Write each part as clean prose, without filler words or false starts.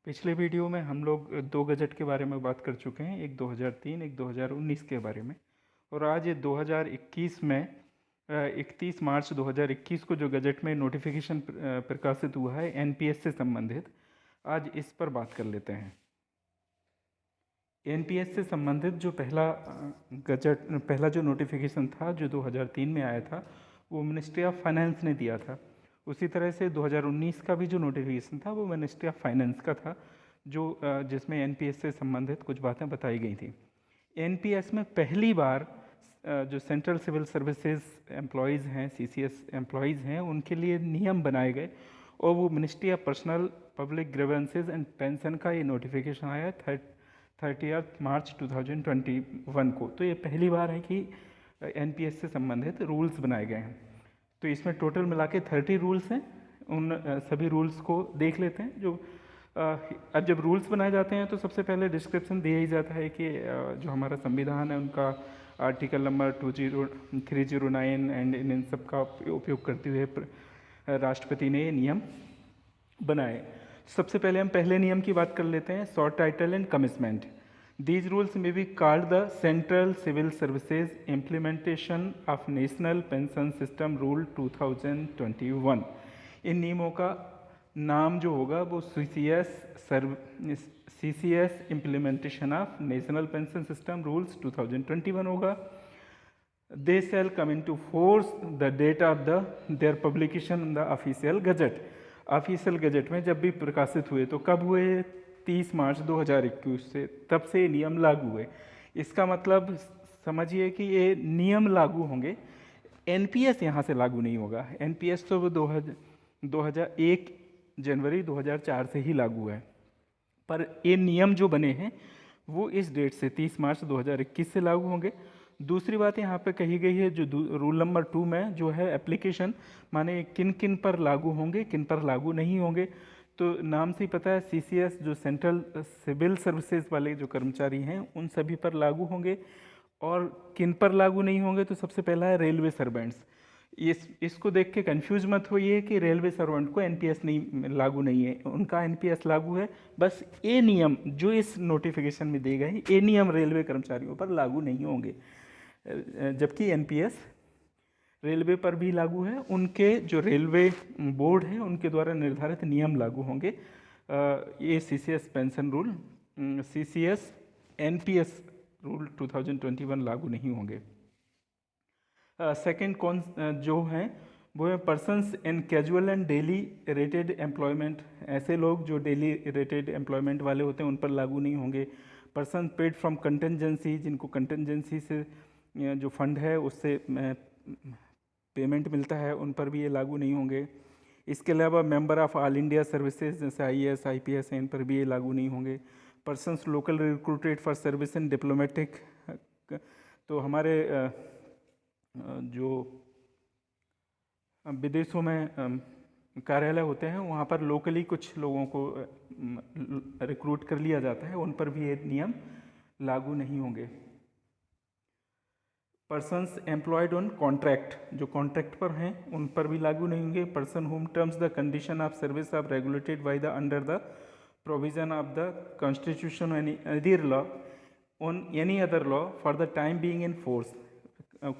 पिछले वीडियो में हम लोग दो गजट के बारे में बात कर चुके हैं, एक 2003 एक 2019 के बारे में। और आज ये 2021 में 31 मार्च 2021 को जो गजट में नोटिफिकेशन प्रकाशित हुआ है एनपीएस से संबंधित, आज इस पर बात कर लेते हैं। एनपीएस से संबंधित जो पहला जो नोटिफिकेशन था जो 2003 में आया था, वो मिनिस्ट्री ऑफ फाइनेंस ने दिया था। उसी तरह से 2019 का भी जो नोटिफिकेशन था वो मिनिस्ट्री ऑफ फाइनेंस का था, जिसमें एनपीएस से संबंधित कुछ बातें बताई गई थी। एनपीएस में पहली बार जो सेंट्रल सिविल सर्विसेज एम्प्लॉयज़ हैं, सीसीएस एम्प्लॉयज़ हैं, उनके लिए नियम बनाए गए और वो ministry of personnel public grievances and pension का ये नोटिफिकेशन आया 30 मार्च 2021 को। तो ये पहली बार है कि एनपीएस से संबंधित रूल्स बनाए गए हैं। तो इसमें टोटल मिला के 30 रूल्स हैं। उन सभी रूल्स को देख लेते हैं। अब जब रूल्स बनाए जाते हैं तो सबसे पहले डिस्क्रिप्शन दिया ही जाता है कि जो हमारा संविधान है उनका आर्टिकल नंबर 309 एंड इन सब का उपयोग करते हुए राष्ट्रपति ने ये नियम बनाए। सबसे पहले हम पहले नियम की बात कर लेते हैं, short title and commitment. These rules may be called the Central Civil Services Implementation of National Pension System Rule 2021। इन नियमों का नाम जो होगा वो CCS implementation of national pension system rules 2021 होगा। They shall come into force the date of their publication in the official gazette। Official gazette में जब भी प्रकाशित हुए तो कब हुए? 30 मार्च 2021 से, तब से ये नियम लागू हुए। इसका मतलब समझिए कि ये नियम लागू होंगे, एनपीएस यहाँ से लागू नहीं होगा। एनपीएस तो वो 2001 जनवरी 2004 से ही लागू है, पर ये नियम जो बने हैं वो इस डेट से 30 मार्च 2021 से लागू होंगे। दूसरी बात यहाँ पे कही गई है, जो रूल नंबर 2 में जो है एप्लीकेशन, माने किन किन पर लागू होंगे, किन पर लागू नहीं होंगे। तो नाम से ही पता है, सीसीएस जो सेंट्रल सिविल सर्विसेज वाले जो कर्मचारी हैं उन सभी पर लागू होंगे। और किन पर लागू नहीं होंगे, तो सबसे पहला है रेलवे सर्वेंट्स। इसको देख के कंफ्यूज मत होइए कि रेलवे सर्वेंट को एनपीएस नहीं लागू नहीं है, उनका एनपीएस लागू है। बस ये नियम जो इस नोटिफिकेशन में दिए गए, ये नियम रेलवे कर्मचारियों पर लागू नहीं होंगे। जबकि एनपीएस रेलवे पर भी लागू है, उनके जो रेलवे बोर्ड है उनके द्वारा निर्धारित नियम लागू होंगे। ये CCS pension rule, CCS NPS rule 2021 लागू नहीं होंगे। सेकंड कौन जो हैं वो है persons in casual and daily rated employment. ऐसे लोग जो डेली रेटेड एम्प्लॉयमेंट वाले होते हैं उन पर लागू नहीं होंगे। पर्सन पेड फ्रॉम कंटेंजेंसी, जिनको कंटेंजेंसी से जो फंड है उससे पेमेंट मिलता है, उन पर भी ये लागू नहीं होंगे। इसके अलावा member of all India services जैसे आईएएस आईपीएस हैं, इन पर भी ये लागू नहीं होंगे। Persons local recruited for service in diplomatic, तो हमारे जो विदेशों में कार्यालय होते हैं वहाँ पर लोकली कुछ लोगों को रिक्रूट कर लिया जाता है, उन पर भी ये नियम लागू नहीं होंगे। पर्सन्स एम्प्लॉयड ऑन कॉन्ट्रैक्ट, जो कॉन्ट्रैक्ट पर हैं उन पर भी लागू नहीं होंगे। Person home terms the condition of service of regulated by the under the provision of the constitution any other law on any other law for the time being in force.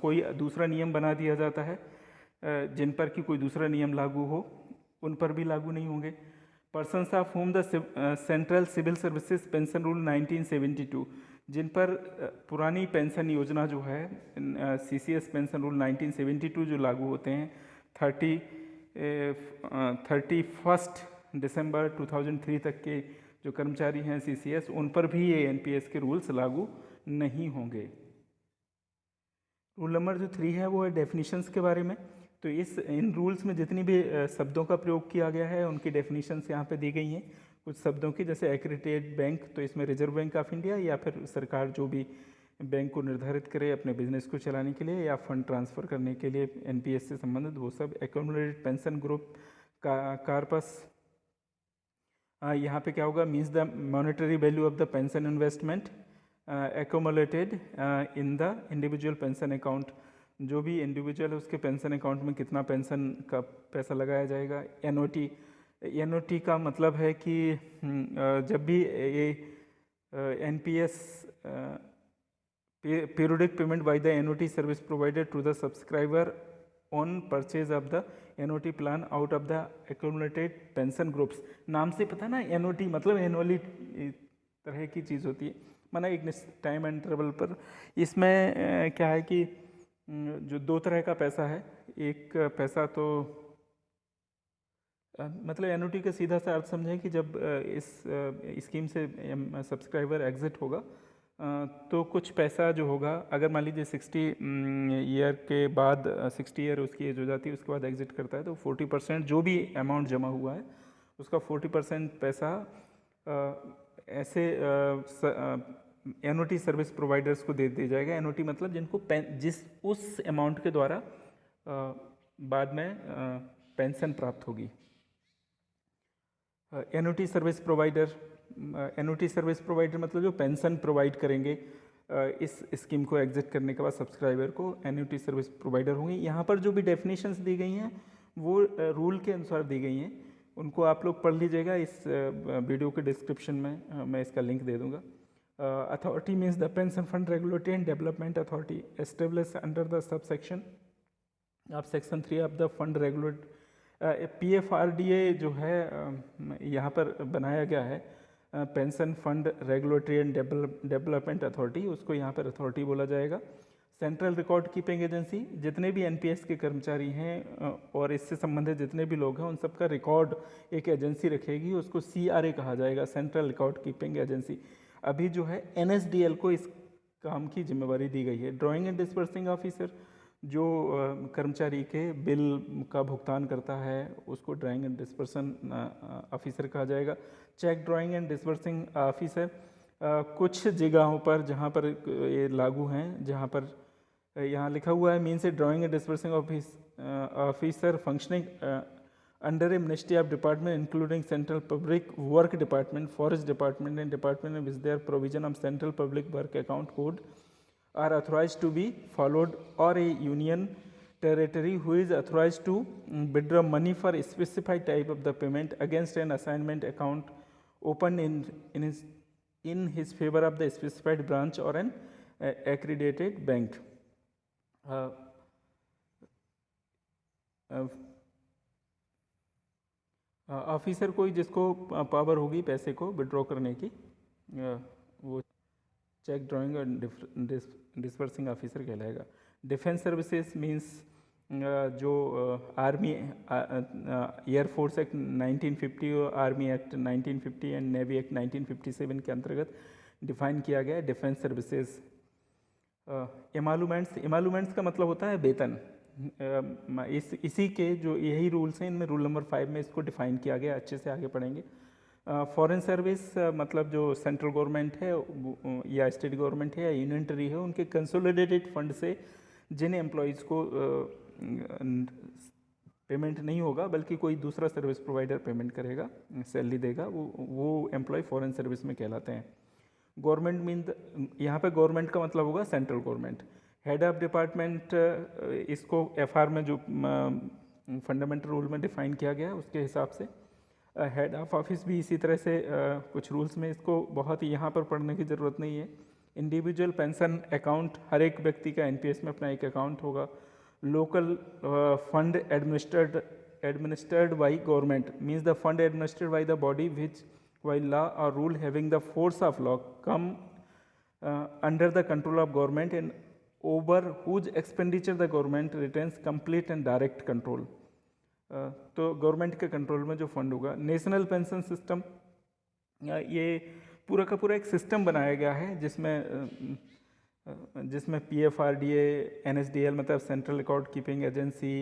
कोई दूसरा नियम बना दिया जाता है जिन पर कि कोई दूसरा नियम लागू हो, उन पर भी लागू नहीं होंगे। Persons of home the central civil services pension rule 1972, जिन पर पुरानी पेंशन योजना जो है सीसीएस पेंशन रूल 1972 जो लागू होते हैं 31 दिसंबर 2003 तक के जो कर्मचारी हैं सीसीएस, उन पर भी ये एनपीएस के रूल्स लागू नहीं होंगे। रूल नंबर जो 3 है वो है डेफिनेशंस के बारे में। तो इन रूल्स में जितनी भी शब्दों का प्रयोग किया गया है उनकी डेफिनेशंस यहाँ पे दी गई हैं। कुछ शब्दों की, जैसे एक्रेडिटेड बैंक, तो इसमें रिजर्व बैंक ऑफ इंडिया या फिर सरकार जो भी बैंक को निर्धारित करे अपने बिजनेस को चलाने के लिए या फंड ट्रांसफ़र करने के लिए एनपीएस से संबंधित वो सब। एक्यूमुलेटेड पेंशन ग्रुप का कार्पस, यहाँ पे क्या होगा, means the monetary value of the pension investment accumulated in the individual pension account. जो भी इंडिविजुअल है उसके पेंशन अकाउंट में कितना पेंशन का पैसा लगाया जाएगा। एनओटी एनओटी का मतलब है कि जब भी ये NPS periodic payment by the annuity service provider to the subscriber on purchase of the annuity plan out of the accumulated pension groups। नाम से पता ना एनओटी मतलब एनुअली तरह की चीज़ होती है, माना एक टाइम इंटरवल पर। इसमें क्या है कि जो दो तरह का पैसा है, एक पैसा तो मतलब एनओटी का सीधा सा अर्थ समझें कि जब इस स्कीम से सब्सक्राइबर एग्जिट होगा तो कुछ पैसा जो होगा, अगर मान लीजिए 60 ईयर के बाद 60 ईयर उसकी एज हो जाती है, उसके बाद एग्जिट करता है, तो 40% जो भी अमाउंट जमा हुआ है उसका 40% पैसा ऐसे एनओटी सर्विस प्रोवाइडर्स को दे दिया जाएगा। एनओटी मतलब जिनको जिस उस अमाउंट के द्वारा बाद में पेंशन प्राप्त होगी। NOT service provider, NOT service provider मतलब जो पेंशन प्रोवाइड करेंगे इस स्कीम को एग्जिट करने के बाद सब्सक्राइबर को, एनओटी सर्विस प्रोवाइडर होंगे। यहाँ पर जो भी डेफिनेशंस दी गई हैं वो रूल के अनुसार दी गई हैं, उनको आप लोग पढ़ लीजिएगा। इस वीडियो के डिस्क्रिप्शन में मैं इसका लिंक दे दूँगा। Authority means the pension fund regulatory and development authority establish under the sub section of section 3 of the fund regulate. PFRDA जो है यहाँ पर बनाया गया है, pension fund regulatory and development authority, उसको यहाँ पर अथॉरिटी बोला जाएगा। सेंट्रल रिकॉर्ड कीपिंग एजेंसी, जितने भी एनपीएस के कर्मचारी हैं और इससे संबंधित जितने भी लोग हैं उन सबका रिकॉर्ड एक एजेंसी रखेगी, उसको CRA कहा जाएगा, सेंट्रल रिकॉर्ड कीपिंग एजेंसी। अभी जो है NSDL को इस काम की जिम्मेवारी दी गई है। ड्राइंग एंड डिस्पर्सिंग ऑफिसर, जो कर्मचारी के बिल का भुगतान करता है उसको ड्राइंग एंड डिस्पर्सन ऑफिसर कहा जाएगा। Check drawing and dispersing officer, कुछ जगहों पर जहाँ पर ये लागू हैं, जहाँ पर यहाँ लिखा हुआ है means a drawing and dispersing officer functioning under a ministry of department including central public work department, forest department and department which there provision of central public work account code are authorized to be followed, or a union territory who is authorized to withdraw money for a specified type of the payment against an assignment account opened in his favor of the specified branch or an accredited bank। Officer कोई जिसको power होगी पैसे को withdraw करने की, वो check drawing और dispersing officer कहलाएगा। डिफेंस सर्विसेज मींस जो आर्मी, एयरफोर्स एक्ट 1950 और army act 1950 and navy act 1957 के अंतर्गत डिफाइन किया गया है डिफेंस सर्विसेज। एमालूमेंट्स, एमालूमेंट्स का मतलब होता है वेतन। इसी के जो यही रूल्स हैं, इनमें रूल नंबर 5 में इसको डिफाइन किया गया, अच्छे से आगे पढ़ेंगे। फॉरेन सर्विस मतलब जो सेंट्रल गवर्नमेंट है या स्टेट गवर्नमेंट है या यूनियन टेरिटरी है, उनके कंसोलिडेटेड फंड से जिन एम्प्लॉयज़ को पेमेंट नहीं होगा बल्कि कोई दूसरा सर्विस प्रोवाइडर पेमेंट करेगा, सैलरी देगा, वो एम्प्लॉय फॉरेन सर्विस में कहलाते हैं। गवर्नमेंट मीन, यहाँ पे गवर्नमेंट का मतलब होगा central government. Head of department, इसको FR में जो फंडामेंटल रूल में डिफाइन किया गया है उसके हिसाब से। हेड ऑफ ऑफिस भी इसी तरह से कुछ रूल्स में, इसको बहुत ही यहाँ पर पढ़ने की ज़रूरत नहीं है। इंडिविजुअल पेंशन अकाउंट, हर एक व्यक्ति का NPS में अपना एक अकाउंट होगा। Local fund administered by government means the fund administered by the body which by law और rule having the force of law come under the control of government and over whose expenditure the government retains complete and direct control. तो government के control में जो fund होगा। National pension system, ये पूरा का पूरा एक सिस्टम बनाया गया है जिसमें PFRDA, NSDL मतलब सेंट्रल रिकॉर्ड कीपिंग एजेंसी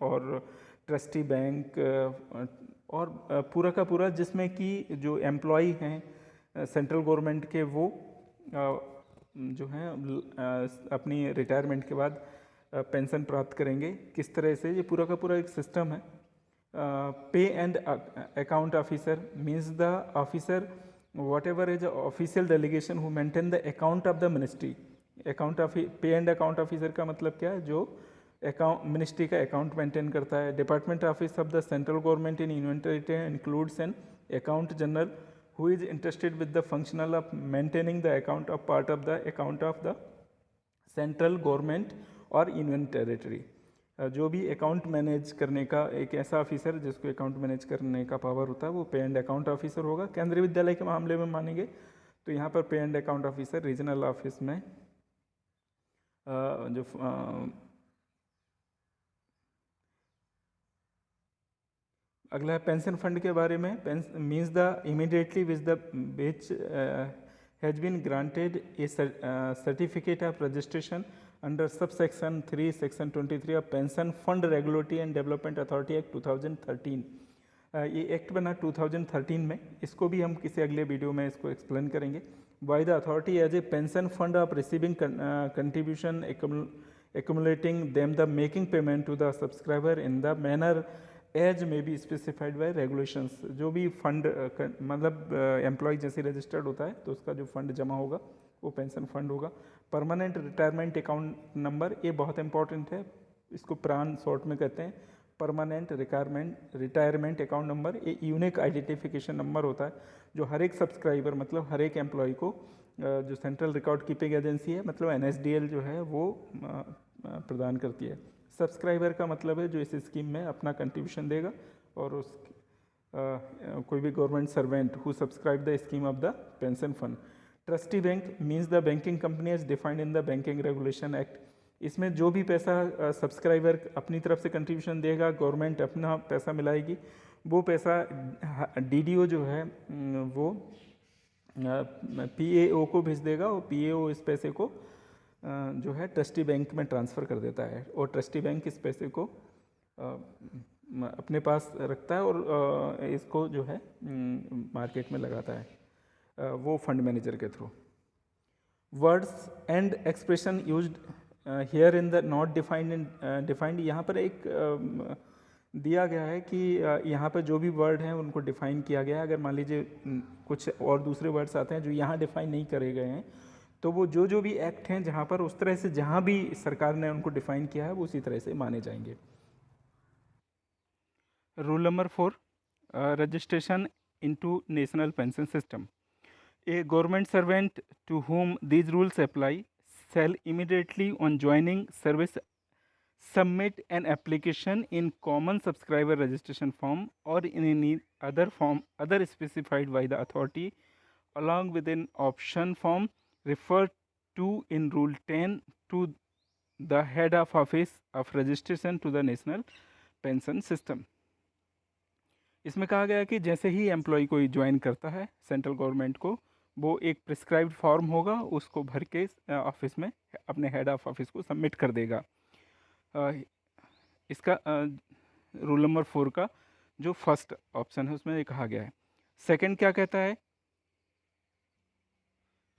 और ट्रस्टी बैंक और पूरा का पूरा, जिसमें कि जो एम्प्लॉई हैं सेंट्रल गवर्नमेंट के वो जो हैं अपनी रिटायरमेंट के बाद पेंशन प्राप्त करेंगे। किस तरह से, ये पूरा का पूरा एक सिस्टम है। पे and account officer means the officer what ever is official delegation who maintain the account of the ministry. Account of पे एंड अकाउंट ऑफिसर का मतलब क्या है, जो अकाउंट मिनिस्ट्री का अकाउंट मेंटेन करता है। Department office of the central government in union territory includes an account general who is interested with the functional of maintaining the account of part of the account of the central government और union territory. जो भी account manage करने का एक ऐसा officer जिसको account manage करने का पावर होता है वो पे एंड अकाउंट ऑफिसर होगा। केंद्रीय विद्यालय के मामले में मानेंगे तो यहाँ पर pay and account officer regional office में जो अगला है पेंशन फंड के बारे में। Means the immediately which has been granted a certificate of registration under sub section 3 section 23 of pension fund regulatory and development authority act 2013। ये act बना 2013 में। इसको भी हम किसी अगले वीडियो में इसको एक्सप्लेन करेंगे। By the authority as a pension fund of receiving contribution accumulating them the making payment to the subscriber in the manner as may be specified by regulations. जो भी फंड मतलब एम्प्लॉय जैसे registered होता है तो उसका जो फंड जमा होगा वो पेंशन फंड होगा। परमानेंट रिटायरमेंट अकाउंट नंबर, ये बहुत इंपॉर्टेंट है, इसको प्रान शॉर्ट में कहते हैं। परमानेंट रिटायरमेंट अकाउंट नंबर ये यूनिक आइडेंटिफिकेशन नंबर होता है जो हर एक सब्सक्राइबर मतलब हर एक एम्प्लॉय को जो सेंट्रल रिकॉर्ड कीपिंग एजेंसी है मतलब NSDL जो है वो प्रदान करती है। सब्सक्राइबर का मतलब है जो इस स्कीम में अपना कंट्रीब्यूशन देगा और उस कोई भी government servant who subscribe the scheme of the pension fund. Trustee bank means the banking company as defined in the banking regulation act. इसमें जो भी पैसा सब्सक्राइबर अपनी तरफ से कंट्रीब्यूशन देगा, गवर्नमेंट अपना पैसा मिलाएगी, वो पैसा DDO जो है वो PAO को भेज देगा और PAO इस पैसे को जो है ट्रस्टी बैंक में ट्रांसफ़र कर देता है और ट्रस्टी बैंक इस पैसे को अपने पास रखता है और इसको जो है मार्केट में लगाता है वो फंड मैनेजर के through. Words and expression used here in the not defined, यहाँ पर एक दिया गया है कि यहाँ पर जो भी वर्ड हैं उनको डिफाइन किया गया है। अगर मान लीजिए कुछ और दूसरे वर्ड्स आते हैं जो यहाँ डिफाइन नहीं करे गए हैं तो वो जो भी एक्ट हैं जहाँ पर उस तरह से जहाँ भी सरकार ने उनको डिफाइन किया है वो उसी तरह से माने जाएंगे। Rule number 4, registration into national pension system. A government servant to whom these rules apply shall immediately on joining service submit an application in common subscriber registration form or in any other form other specified by the authority along with an option form referred to in Rule 10 to the head of office of registration to the national pension system। इसमें कहा गया कि जैसे ही employ कोई join करता है central government को, वो एक प्रिस्क्राइब्ड फॉर्म होगा, उसको भर के ऑफिस में अपने हेड ऑफ ऑफिस को सबमिट कर देगा। इसका रूल नंबर 4 का जो फर्स्ट ऑप्शन है उसमें ये कहा गया है। सेकंड क्या कहता है?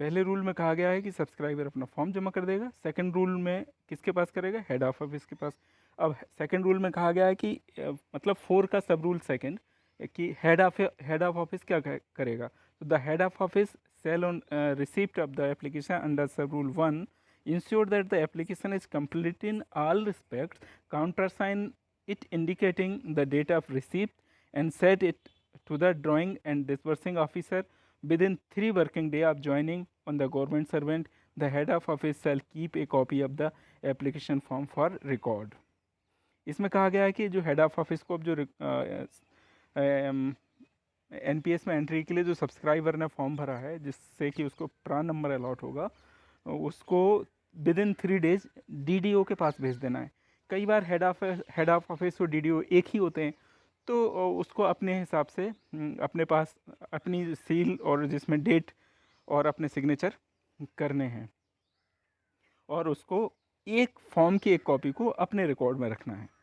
पहले रूल में कहा गया है कि सब्सक्राइबर अपना फॉर्म जमा कर देगा। सेकंड रूल में किसके पास करेगा? हेड ऑफ ऑफिस के पास। अब सेकंड रूल में कहा गया है कि मतलब 4 का सब रूल सेकंड कि हेड ऑफ ऑफिस क्या करेगा? तो the head of office shall on receipt of the application under sub rule 1 ensure that the application is complete in all respects, countersign it indicating the date of receipt and set it to the drawing and disbursing officer within 3 working days of joining on the government servant. The head of office shall keep a copy of the application form for record। इसमें कहा गया है कि जो head of office को अब जो NPS में एंट्री के लिए जो सब्सक्राइबर ने फॉर्म भरा है जिससे कि उसको प्रान नंबर अलॉट होगा, उसको विद इन 3 डेज DDO के पास भेज देना है। कई बार हेड ऑफ ऑफिस और DDO एक ही होते हैं तो उसको अपने हिसाब से अपने पास अपनी सील और जिसमें डेट और अपने सिग्नेचर करने हैं और उसको एक फॉर्म की एक कॉपी को अपने रिकॉर्ड में रखना है।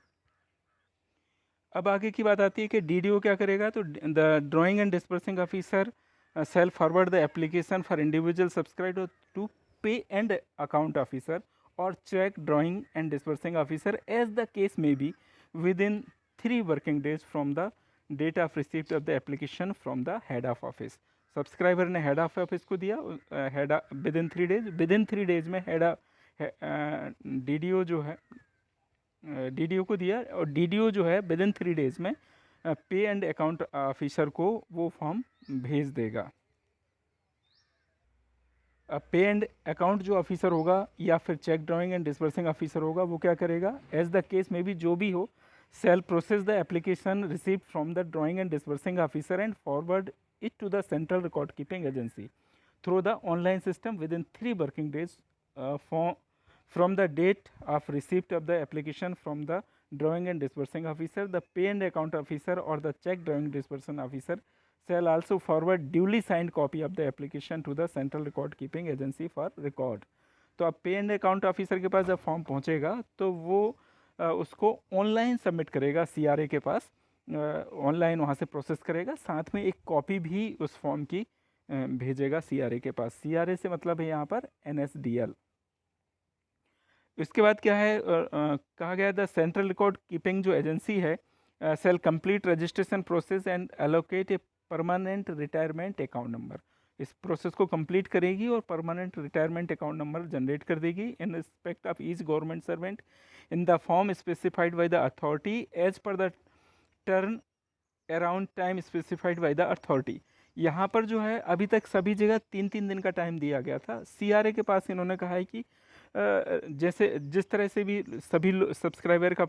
अब आगे की बात आती है कि DDO क्या करेगा? तो the drawing and dispersing officer shall forward the application for individual subscriber to pay and account officer or check drawing and dispersing officer as the case may be within 3 working days from the date of receipt of the application from the head of office. Subscriber ने head of office को दिया within 3 days में head DDO जो है DDO को दिया और DDO जो है विद इन 3 डेज में पे एंड अकाउंट ऑफिसर को वो फॉर्म भेज देगा। अब पे एंड अकाउंट जो ऑफिसर होगा या फिर check drawing and disbursing officer होगा वो क्या करेगा, एज द केस में भी जो भी हो, shall process the application receive from the drawing and disbursing officer and forward it to the central record keeping agency through the online system within 3 working days from the date of receipt of the application from the drawing and disbursing officer. The pay and account officer or the check drawing disbursing officer shall also forward duly signed copy of the application to the central record keeping agency for record. तो अब पे and account officer के पास जब form पहुंचेगा तो वो उसको online submit करेगा सीआरए के पास, ऑनलाइन वहाँ से प्रोसेस करेगा, साथ में एक कॉपी भी उस फॉर्म की भेजेगा सीआरए के पास। सीआरए से मतलब है यहाँ पर एनएसडीएल। इसके बाद क्या है, कहा गया द सेंट्रल रिकॉर्ड कीपिंग जो एजेंसी है shall complete registration process and allocate a permanent retirement account number. इस प्रोसेस को कंप्लीट करेगी और permanent retirement account number generate कर देगी in respect of each government servant in the form specified by the authority as per the turn around time specified by the authority. यहाँ पर जो है अभी तक सभी जगह 3-3 दिन का टाइम दिया गया था। सीआरए के पास इन्होंने कहा है कि जैसे जिस तरह से भी सभी सब्सक्राइबर का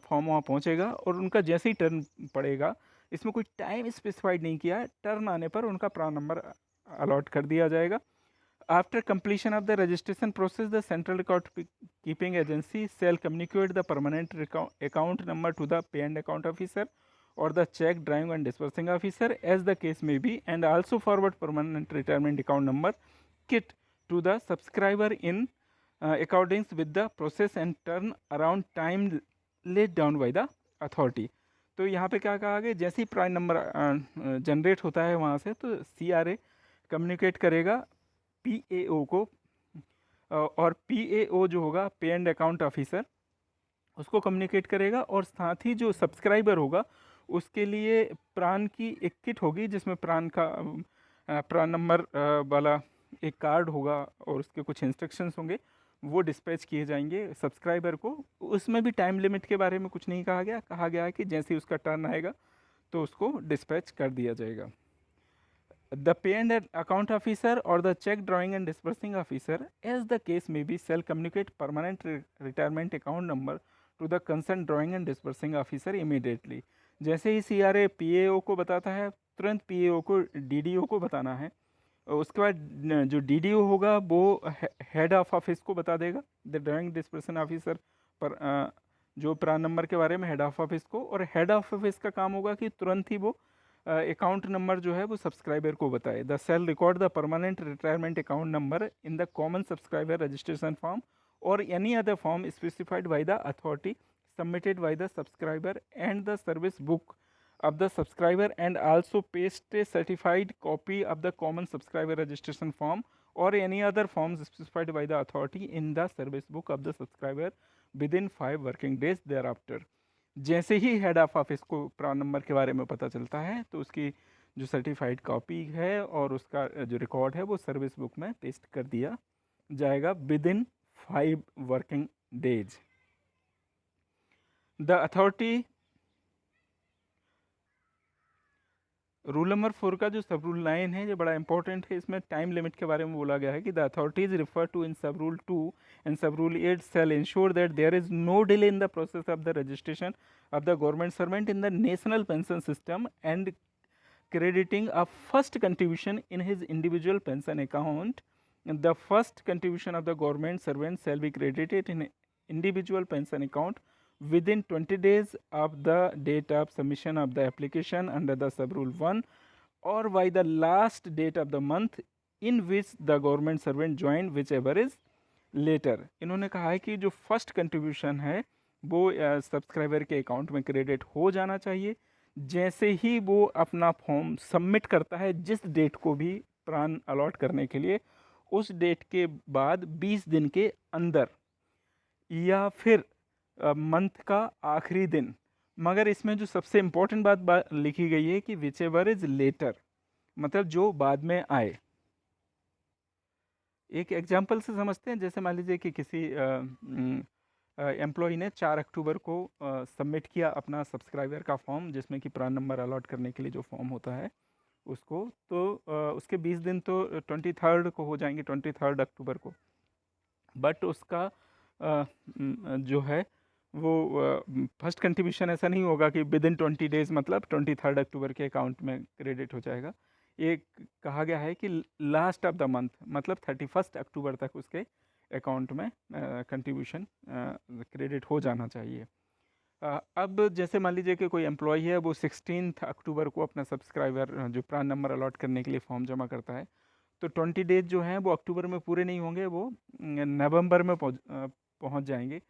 फॉर्म वहाँ पहुँचेगा और उनका जैसे ही टर्न पड़ेगा, इसमें कोई टाइम स्पेसिफाइड नहीं किया है, टर्न आने पर उनका प्रान नंबर अलॉट कर दिया जाएगा। After completion of the registration process the central record keeping agency shall communicate the permanent account number to the pay and account officer or the check drawing and disbursing officer as the case may be, and also forward permanent retirement account number kit to the subscriber in accordance with the process and turn around time laid down by the authority. तो यहाँ पे क्या कहा गया, जैसे ही प्राइन number generate होता है वहाँ से तो सीआरए कम्युनिकेट करेगा पीएओ को, और पीएओ जो होगा पे एंड अकाउंट ऑफिसर उसको कम्युनिकेट करेगा, और साथ ही जो सब्सक्राइबर होगा उसके लिए प्रान की एक किट होगी जिसमें प्रान नंबर वाला एक कार्ड होगा और उसके कुछ इंस्ट्रक्शंस होंगे, वो डिस्पैच किए जाएंगे सब्सक्राइबर को। उसमें भी टाइम लिमिट के बारे में कुछ नहीं कहा गया, कहा गया है कि जैसे ही उसका टर्न आएगा तो उसको डिस्पैच कर दिया जाएगा। The pay and account officer और the check drawing and disbursing officer as the case may be shall communicate permanent retirement account number to the concern drawing and disbursing officer immediately. जैसे ही CRA PAO को बताता है तुरंत PAO को DDO को बताना है। उसके बाद जो डीडीओ होगा वो हेड ऑफ ऑफिस को बता देगा, द ड्राइंग डिस्बर्सन ऑफिसर पर जो प्रान नंबर के बारे में हेड ऑफ ऑफिस को, और हेड ऑफ ऑफिस का काम होगा कि तुरंत ही वो अकाउंट नंबर जो है वो सब्सक्राइबर को बताए। The cell record the permanent retirement account number in the common subscriber registration form or any other form specified by the authority submitted by the subscriber and the service book of the subscriber, and also paste a certified copy of the common subscriber registration form or any other forms specified by the authority in the service book of the subscriber within 5 working days thereafter. जैसे ही head of office को PRAN number के बारे में पता चलता है तो उसकी जो सर्टिफाइड कॉपी है और उसका जो रिकॉर्ड है वो सर्विस बुक में पेस्ट कर दिया जाएगा with in 5 working days. The authority rule number 4 का जो सब रूल 9 है ये बड़ा इंपॉर्टेंट है, इसमें टाइम लिमिट के बारे में बोला गया है कि the authorities refer to in sub rule 2 and sub rule 8 shall ensure that there is no delay in the process of the registration of the government servant in the national pension system and crediting a first contribution in his individual pension account. The first contribution of the government servant shall be credited in individual pension account within 20 days of the date of submission of the application under the sub rule 1 or by the last date of the month in which the government servant joined, whichever is later. इन्होंने कहा है कि जो first contribution है वो subscriber के account में credit हो जाना चाहिए जैसे ही वो अपना फॉर्म सबमिट करता है, जिस डेट को भी प्रान अलॉट करने के लिए, उस डेट के बाद 20 दिन के अंदर या फिर मंथ का आखिरी दिन। मगर इसमें जो सबसे इम्पोर्टेंट बात लिखी गई है कि विच एवर इज लेटर, मतलब जो बाद में आए। एक एग्जाम्पल से समझते हैं, जैसे मान लीजिए कि किसी एम्प्लॉई ने 4 अक्टूबर को सबमिट किया अपना सब्सक्राइबर का फॉर्म, जिसमें कि प्रान नंबर अलॉट करने के लिए जो फॉर्म होता है उसको, तो उसके 20 दिन तो 23 को हो जाएंगे, 23 अक्टूबर को। बट उसका जो है वो फर्स्ट कंट्रीब्यूशन ऐसा नहीं होगा कि विद इन 20 डेज़, मतलब 23 अक्टूबर के अकाउंट में क्रेडिट हो जाएगा। ये कहा गया है कि लास्ट ऑफ द मंथ, मतलब 31 अक्टूबर तक उसके अकाउंट में कंट्रीब्यूशन क्रेडिट हो जाना चाहिए। अब जैसे मान लीजिए कि कोई एम्प्लॉई है, वो 16 अक्टूबर को अपना सब्सक्राइबर जो प्रान नंबर अलॉट करने के लिए फॉर्म जमा करता है, तो 20 डेज जो हैं वो अक्टूबर में पूरे नहीं होंगे, वो नवंबर में पहुंच जाएंगे।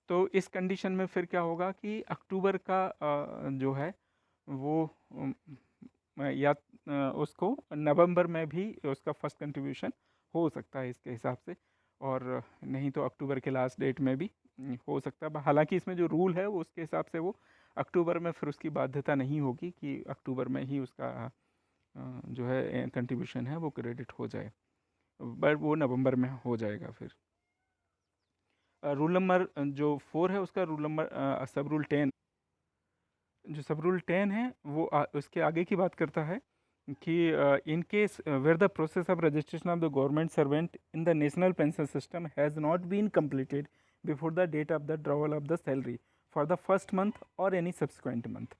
तो इस कंडीशन में फिर क्या होगा कि अक्टूबर का जो है वो या उसको नवंबर में भी उसका फर्स्ट कंट्रीब्यूशन हो सकता है इसके हिसाब से, और नहीं तो अक्टूबर के लास्ट डेट में भी हो सकता है। हालांकि इसमें जो रूल है वो उसके हिसाब से वो अक्टूबर में फिर उसकी बाध्यता नहीं होगी कि अक्टूबर में ही उसका जो है कंट्रीब्यूशन है वो क्रेडिट हो जाए, बट वो नवंबर में हो जाएगा। फिर रूल नंबर जो 4 है उसका रूल नंबर सब रूल 10, जो सब रूल 10 है वो उसके आगे की बात करता है कि in case where the process of registration of the government servant in the national pension system has not been completed before the date of the drawal of the salary for the first month or any subsequent month,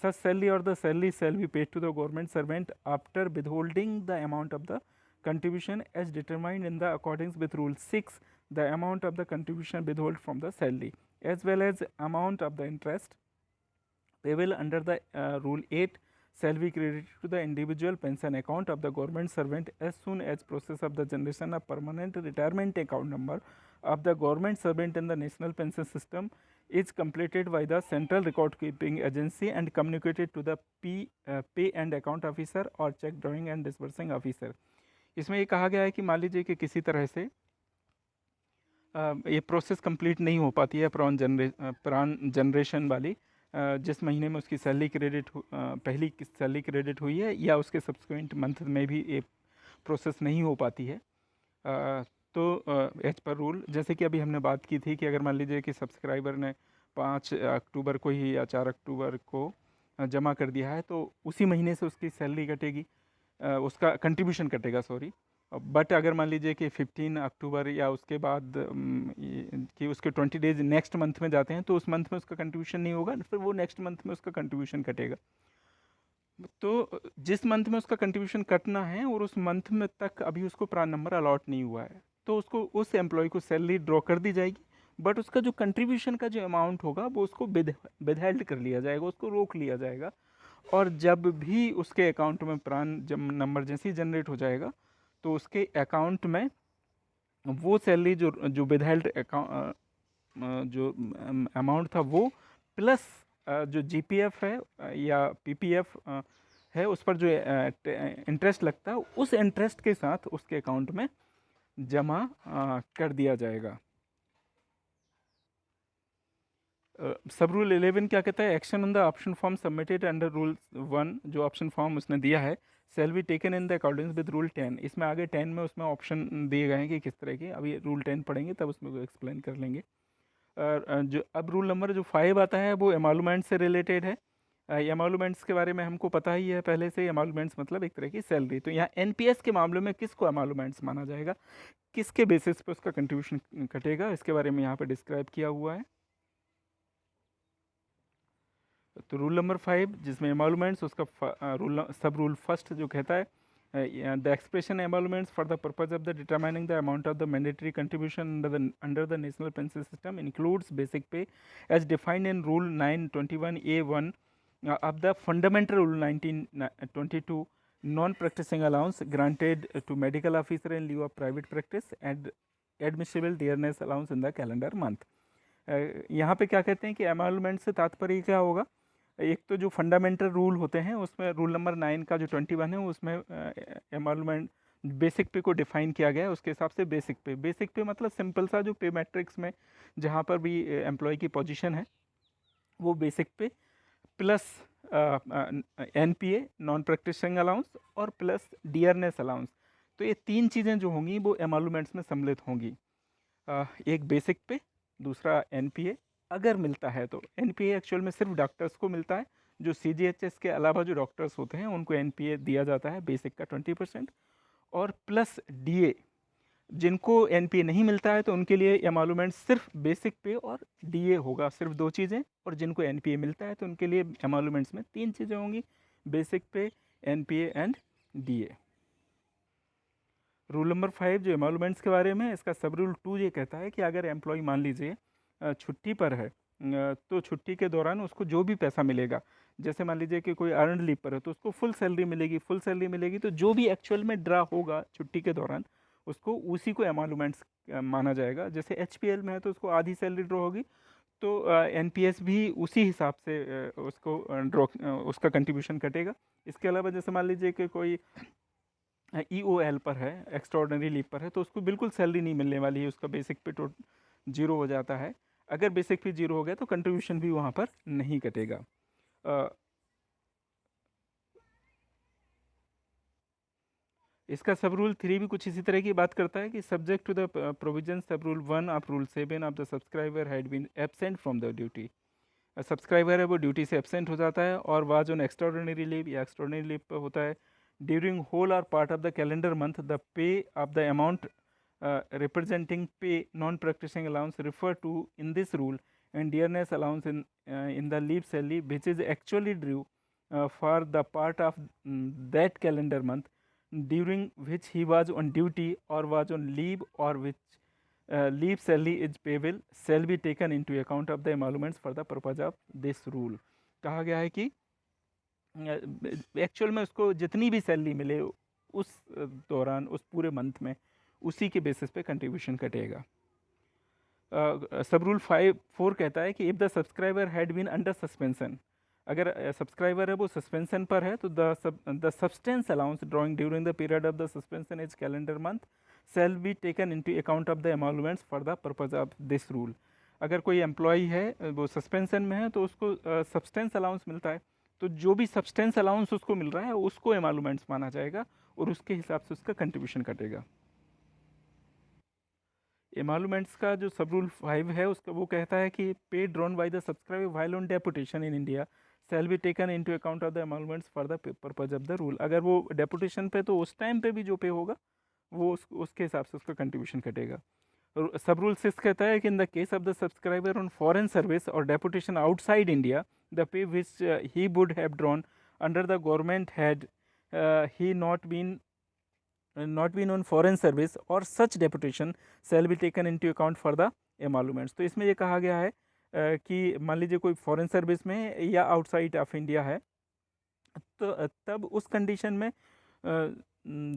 such salary or the salary shall be paid to the government servant after withholding the amount of the contribution as determined in the accordance with rule 6, the amount of the contribution withheld from the salary as well as amount of the interest payable under the rule 8 shall be credited to the individual pension account of the government servant as soon as process of the generation of permanent retirement account number of the government servant in the national pension system is completed by the central record keeping agency and communicated to the pay and account officer or check drawing and disbursing officer। इसमें ये कहा गया है कि मान लीजिए कि किसी तरह से ये प्रोसेस कंप्लीट नहीं हो पाती है प्रान जनरेशन वाली, जिस महीने में उसकी सैलरी क्रेडिट पहली सैलरी क्रेडिट हुई है या उसके सब्सिक्वेंट मंथ में भी ये प्रोसेस नहीं हो पाती है, तो एज पर रूल, जैसे कि अभी हमने बात की थी कि अगर मान लीजिए कि सब्सक्राइबर ने 5 अक्टूबर को ही या 4 अक्टूबर को जमा कर दिया है, तो उसी महीने से उसकी सैलरी कटेगी, उसका कंट्रीब्यूशन कटेगा, सॉरी। बट अगर मान लीजिए कि 15 अक्टूबर या उसके बाद कि उसके 20 डेज नेक्स्ट मंथ में जाते हैं, तो उस मंथ में उसका कंट्रीब्यूशन नहीं होगा, फिर वो नेक्स्ट मंथ में उसका कंट्रीब्यूशन कटेगा। तो जिस मंथ में उसका कंट्रीब्यूशन कटना है और उस मंथ में तक अभी उसको प्रान नंबर अलॉट नहीं हुआ है, तो उसको उस एम्प्लॉय को सैलरी ड्रॉ कर दी जाएगी, बट उसका जो कंट्रीब्यूशन का जो अमाउंट होगा वो उसको विदहेल्ड कर लिया जाएगा, उसको रोक लिया जाएगा। और जब भी उसके अकाउंट में प्रान जब नंबर जैसे ही जनरेट हो जाएगा, तो उसके अकाउंट में वो सैलरी जो जो विदहेल्ड अकाउंट जो अमाउंट था वो प्लस जो जीपीएफ है या पीपीएफ है उस पर जो इंटरेस्ट लगता है, उस इंटरेस्ट के साथ उसके अकाउंट में जमा कर दिया जाएगा। सब रूल 11 क्या कहता है? Action on the option form submitted under rule 1, जो ऑप्शन फॉर्म उसने दिया है, shall be taken in the according with rule 10। इसमें आगे 10 में उसमें ऑप्शन दिए गए हैं कि किस तरह के, अभी रूल 10 पढ़ेंगे तब उसमें को एक्सप्लेन कर लेंगे। जो अब रूल नंबर जो 5 आता है वो एमोलूमेंट से रिलेटेड है। एमोलूमेंट्स के बारे में हमको पता ही है पहले से, एमोलूमेंट्स मतलब एक तरह की सैलरी। तो यहाँ एनपीएस के मामले में किसको एमोलूमेंट्स माना जाएगा, किसके बेसिस पे उसका कंट्रीब्यूशन कटेगा, इसके बारे में यहाँ पर डिस्क्राइब किया हुआ है। तो रूल नंबर 5 जिसमें एमोलूमेंट्स, उसका सब रूल फर्स्ट जो कहता है the expression emoluments for the purpose of the determining the amount of the mandatory contribution under the national pension system includes basic pay as defined in rule 921A1 of the fundamental rule 1922 non-practicing allowance granted to medical officer in lieu of private practice and admissible dearness allowance in the calendar month। यहाँ पे क्या कहते हैं कि एमोलूमेंट से तात्पर्य क्या होगा? एक तो जो फंडामेंटल रूल होते हैं उसमें रूल नंबर 9 का जो 21 है उसमें एमोलूमेंट बेसिक पे को डिफाइन किया गया है। उसके हिसाब से बेसिक पे मतलब सिंपल सा जो पे मैट्रिक्स में जहाँ पर भी एम्प्लॉय की पोजीशन है वो basic pay plus NPA non practising allowance और प्लस डियरनेस अलाउंस। तो ये तीन चीज़ें जो होंगी वो एमोलूमेंट्स में सम्मिलित होंगी। एक बेसिक पे, दूसरा एनपीए अगर मिलता है तो। एनपीए एक्चुअल में सिर्फ डॉक्टर्स को मिलता है, जो सीजीएचएस के अलावा जो डॉक्टर्स होते हैं उनको एनपीए दिया जाता है बेसिक का 20%, और प्लस डीए। जिनको एनपीए नहीं मिलता है तो उनके लिए एमोलुमेंट सिर्फ बेसिक पे और डीए होगा, सिर्फ 2 चीज़ें। और जिनको एनपीए मिलता है तो उनके लिए एमोलुमेंट्स में 3 चीज़ें होंगी, बेसिक पे, NPA and DA. Rule number 5 जो एमोलुमेंट्स के बारे में है, इसका सब रूल 2 ये कहता है कि अगर एम्प्लॉय मान लीजिए छुट्टी पर है, तो छुट्टी के दौरान उसको जो भी पैसा मिलेगा, जैसे मान लीजिए कि कोई अर्नड लीव पर है तो उसको फुल सैलरी मिलेगी। फुल सैलरी मिलेगी तो जो भी एक्चुअल में ड्रा होगा छुट्टी के दौरान, उसको उसी को एमोलुमेंट्स माना जाएगा। जैसे एचपीएल में है तो उसको आधी सैलरी ड्रॉ होगी, तो एनपीएस भी उसी हिसाब से उसको ड्रॉ उसका कंट्रीब्यूशन कटेगा। इसके अलावा जैसे मान लीजिए कि कोई ईओएल पर है, एक्स्ट्राऑर्डिनरी लीव पर है, तो उसको बिल्कुल सैलरी नहीं मिलने वाली है, उसका बेसिक पे तो जीरो हो जाता है। अगर बेसिक पे जीरो हो गया तो कंट्रीब्यूशन भी वहाँ पर नहीं कटेगा। इसका सब रूल 3 भी कुछ इसी तरह की बात करता है कि subject to the provision sub rule 1 of rule 7 of the subscriber had been absent from the duty. Subscriber है वो ड्यूटी से एब्सेंट हो जाता है और वाज ऑन एक्स्ट्राऑर्डिनरी लीव या एक्स्ट्राऑर्डिनरी लीव पर होता है ड्यूरिंग होल और part of the calendar month, the pay of the amount representing pay non-practicing allowance referred to in this rule and dearness allowance in the leave salary which is actually due for the part of that calendar month during which he was on duty or was on leave or which leave salary is payable shall be taken into account of the emoluments for the purpose of this rule। कहा गया है कि actual में उसको जितनी भी salary मिले उस दौरान, उस पूरे मंथ में, उसी के बेसिस पे कंट्रीब्यूशन कटेगा। सब रूल 4 कहता है कि if the subscriber had been under suspension, अगर सब्सक्राइबर है वो सस्पेंशन पर है तो the substance allowance drawing during the period of the suspension is calendar month shall be taken into account of the emoluments for the purpose of this rule. अगर कोई employ है वो सस्पेंशन में है तो उसको सब्सटेंस अलाउंस मिलता है, तो जो भी सब्सटेंस अलाउंस उसको मिल रहा है उसको एमोलुमेंट्स माना जाएगा और उसके हिसाब से उसका कंट्रीब्यूशन कटेगा। एमोलुमेंट्स का जो सब रूल 5 है उसका वो कहता है कि pay drawn by the subscriber while on deputation in India shall be taken into account of the emoluments for the purpose of the rule. अगर वो डेपुटेशन पे तो उस टाइम पे भी जो पे होगा वो उसके हिसाब से उसका कंट्रीब्यूशन कटेगा। सब रूल 6 कहता है कि in the case of the subscriber on foreign service or deputation outside India the pay which he would have drawn under the government had he not been on foreign service or such deputation shall be taken into account for the emoluments। तो इसमें ये कहा गया है कि मान लीजिए कोई फॉरेन सर्विस में या आउटसाइड ऑफ इंडिया है, तो तब उस कंडीशन में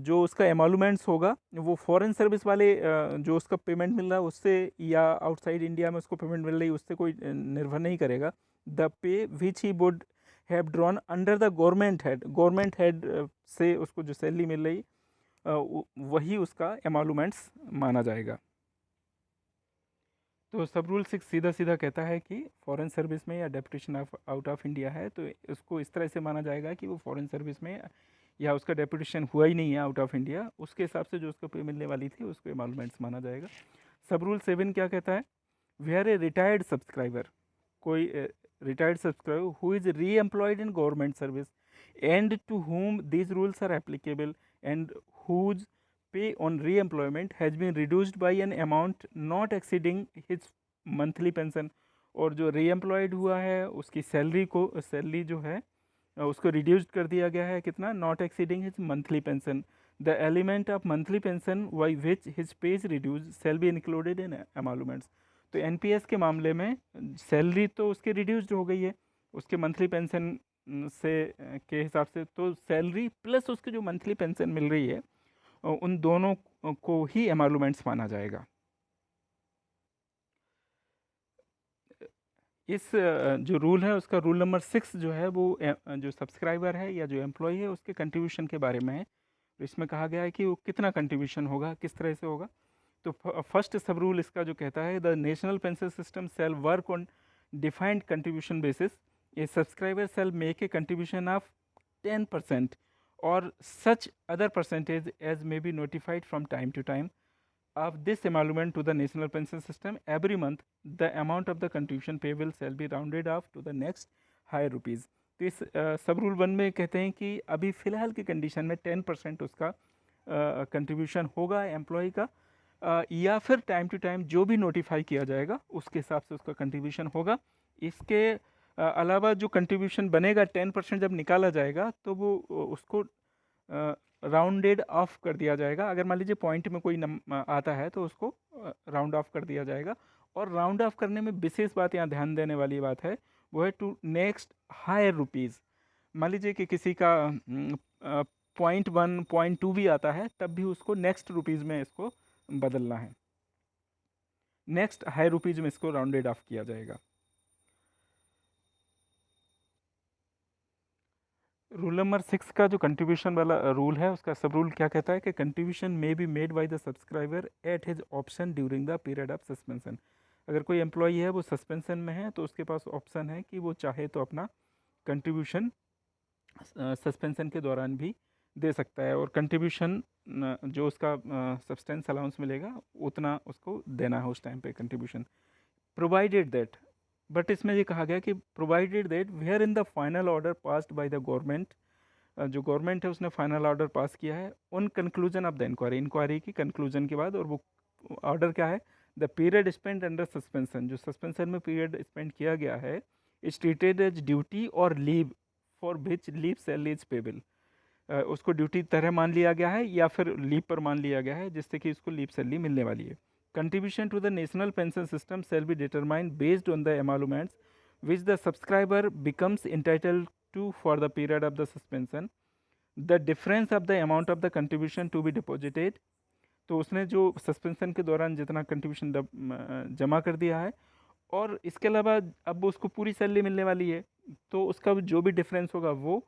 जो उसका एमोलुमेंट्स होगा वो फॉरेन सर्विस वाले जो उसका पेमेंट मिल रहा है उससे या आउटसाइड इंडिया में उसको पेमेंट मिल रही है उससे कोई निर्भर नहीं करेगा। The pay which he would have drawn under the government head से उसको जो सैलरी मिल रही वही उसका एमोलुमेंट्स माना जाएगा। तो सब रूल 6 सीधा सीधा कहता है कि फॉरेन सर्विस में या डेपुटेशन आउट ऑफ इंडिया है तो उसको इस तरह से माना जाएगा कि वो फॉरेन सर्विस में या उसका डेपुटेशन हुआ ही नहीं है आउट ऑफ इंडिया, उसके हिसाब से जो उसको पे मिलने वाली थी उसको एमोलुमेंट्स माना जाएगा। सब रूल 7 क्या कहता है, वेयर ए रिटायर्ड सब्सक्राइबर, कोई retired subscriber who is re employed in government service and to whom these rules are applicable and whose pay on re-employment has been reduced by an amount not exceeding his monthly pension। और जो री-एम्प्लॉयड हुआ है उसकी salary जो है उसको reduce कर दिया गया है, कितना, not exceeding his monthly pension. The element of monthly pension by which his pay is reduce shall be included in emoluments. तो एनपीएस के मामले में सैलरी तो उसकी रिड्यूस्ड हो गई है उसके मंथली पेंशन से के हिसाब से, तो सैलरी प्लस उसकी जो मंथली पेंशन मिल रही है उन दोनों को ही एमोलुमेंट्स माना जाएगा। इस जो रूल है उसका रूल नंबर 6 जो है वो जो सब्सक्राइबर है या जो एम्प्लॉय है उसके कंट्रीब्यूशन के बारे में है। तो इसमें कहा गया है कि वो कितना कंट्रीब्यूशन होगा, किस तरह से होगा। तो फर्स्ट सब रूल इसका जो कहता है, the national pension system shall work on defined contribution basis. A subscriber shall make a contribution of 10% और such other percentage as may be notified from time to time of this emolument to the national pension system every month the amount of the contribution payable shall be rounded off to the next higher rupees. तो इस सब rule 1 में कहते हैं कि अभी फ़िलहाल की कंडीशन में 10% उसका कंट्रीब्यूशन होगा एम्प्लॉय का, या फिर टाइम टू टाइम जो भी नोटिफाई किया जाएगा उसके हिसाब से उसका कंट्रीब्यूशन होगा। इसके अलावा जो कंट्रीब्यूशन बनेगा 10% जब निकाला जाएगा तो वो उसको राउंडेड ऑफ कर दिया जाएगा। अगर मान लीजिए पॉइंट में कोई आता है तो उसको राउंड ऑफ कर दिया जाएगा। और राउंड ऑफ करने में विशेष बात यहाँ ध्यान देने वाली बात है वो है टू नेक्स्ट हायर रुपीज़। मान लीजिए कि किसी का 0.1 0.2 भी आता है तब भी उसको नेक्स्ट रुपीज़ में इसको बदलना है, नेक्स्ट हायर रुपीज़ में इसको राउंडेड ऑफ किया जाएगा। रूल नंबर 6 का जो कंट्रीब्यूशन वाला रूल है उसका सब रूल क्या कहता है कि contribution may be made by the subscriber eight his option during the period of suspension. अगर कोई एम्प्लॉई है वो सस्पेंशन में है तो उसके पास ऑप्शन है कि वो चाहे तो अपना कंट्रीब्यूशन सस्पेंशन के दौरान भी दे सकता है, और कंट्रीब्यूशन जो उसका सब्सटेंस अलाउंस मिलेगा उतना उसको देना है उस टाइम पे कंट्रीब्यूशन, प्रोवाइडेड दैट। बट इसमें ये कहा गया कि provided that where in the final order passed by the government, जो गवर्नमेंट है उसने फाइनल ऑर्डर पास किया है on conclusion of the inquiry, inquiry की कंक्लूजन के बाद, और वो ऑर्डर क्या है, the period spend under suspension, जो सस्पेंशन में पीरियड स्पेंड किया गया है इज ट्रीटेड एज ड्यूटी और leave for which leave salary is payable, उसको ड्यूटी तरह मान लिया गया है या फिर लीव पर मान लिया गया है जिससे कि उसको लीव सैलरी मिलने वाली है। Contribution to the national pension system shall be determined based on the emoluments which the subscriber becomes entitled to for the period of the suspension. The difference of the amount of the contribution to be deposited, तो उसने जो suspension के दौरान जितना contribution जमा कर दिया है और इसके अलावा अब उसको पूरी सैलरी मिलने वाली है तो उसका जो भी डिफरेंस होगा वो,